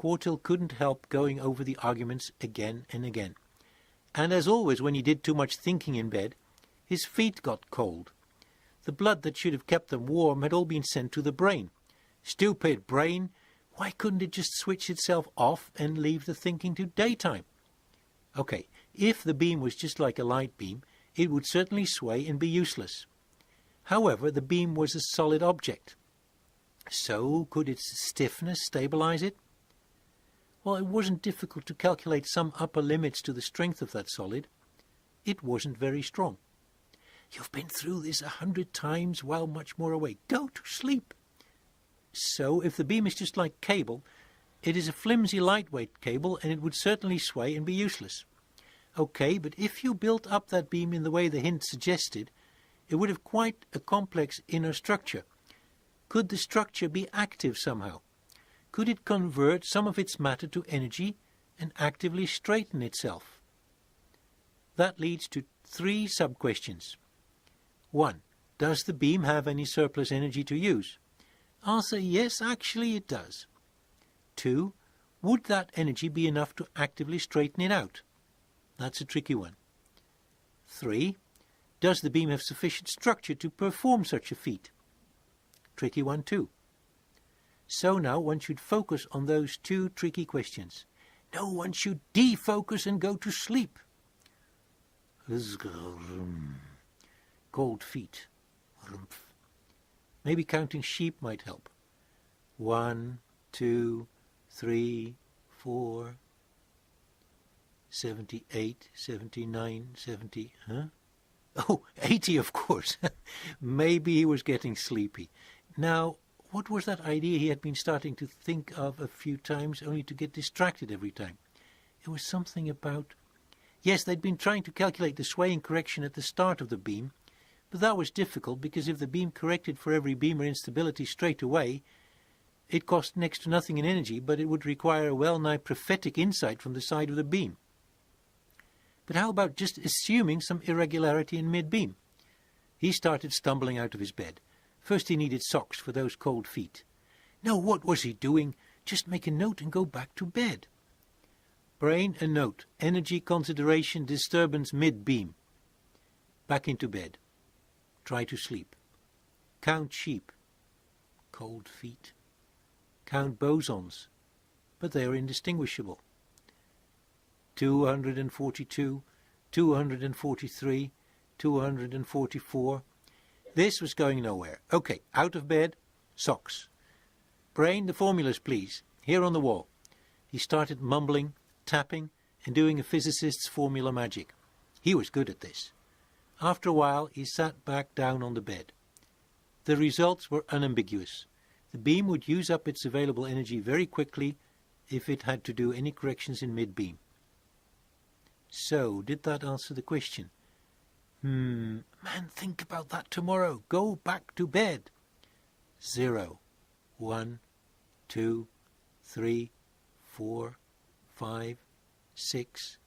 Cortyl couldn't help going over the arguments again and again. And as always, when he did too much thinking in bed, his feet got cold. The blood that should have kept them warm had all been sent to the brain. Stupid brain! Why couldn't it just switch itself off and leave the thinking to daytime? Okay, if the beam was just like a light beam, it would certainly sway and be useless. However, the beam was a solid object. So, could its stiffness stabilize it? Well, it wasn't difficult to calculate some upper limits to the strength of that solid. It wasn't very strong. You've been through this 100 times while much more awake. Go to sleep. So, if the beam is just like cable, it is a flimsy lightweight cable and it would certainly sway and be useless. Okay, but if you built up that beam in the way the hint suggested, it would have quite a complex inner structure. Could the structure be active somehow? Could it convert some of its matter to energy and actively straighten itself? That leads to 3 sub-questions. 1. Does the beam have any surplus energy to use? Answer, yes, actually it does. 2. Would that energy be enough to actively straighten it out? That's a tricky one. 3. Does the beam have sufficient structure to perform such a feat? Tricky one too. So now one should focus on those 2 tricky questions. No, one should defocus and go to sleep. Cold feet. Maybe counting sheep might help. 1, 2, 3, 4, 78, 79, 70, Oh, 80, of course. Maybe he was getting sleepy. Now, what was that idea he had been starting to think of a few times, only to get distracted every time? It was something about... Yes, they'd been trying to calculate the swaying correction at the start of the beam, but that was difficult because if the beam corrected for every beam or instability straight away, it cost next to nothing in energy, but it would require a well-nigh prophetic insight from the side of the beam. But how about just assuming some irregularity in mid-beam? He started stumbling out of his bed. First he needed socks for those cold feet. No, what was he doing? Just make a note and go back to bed. Brain, a note. Energy consideration disturbance mid-beam. Back into bed. Try to sleep. Count sheep. Cold feet. Count bosons. But they are indistinguishable. 242, 243, 244. This was going nowhere. Okay, out of bed, socks. Brain, the formulas, please. Here on the wall. He started mumbling, tapping, and doing a physicist's formula magic. He was good at this. After a while, he sat back down on the bed. The results were unambiguous. The beam would use up its available energy very quickly if it had to do any corrections in mid-beam. So, did that answer the question? Man, think about that tomorrow. Go back to bed. 0, 1, 2, 3, 4, 5, 6,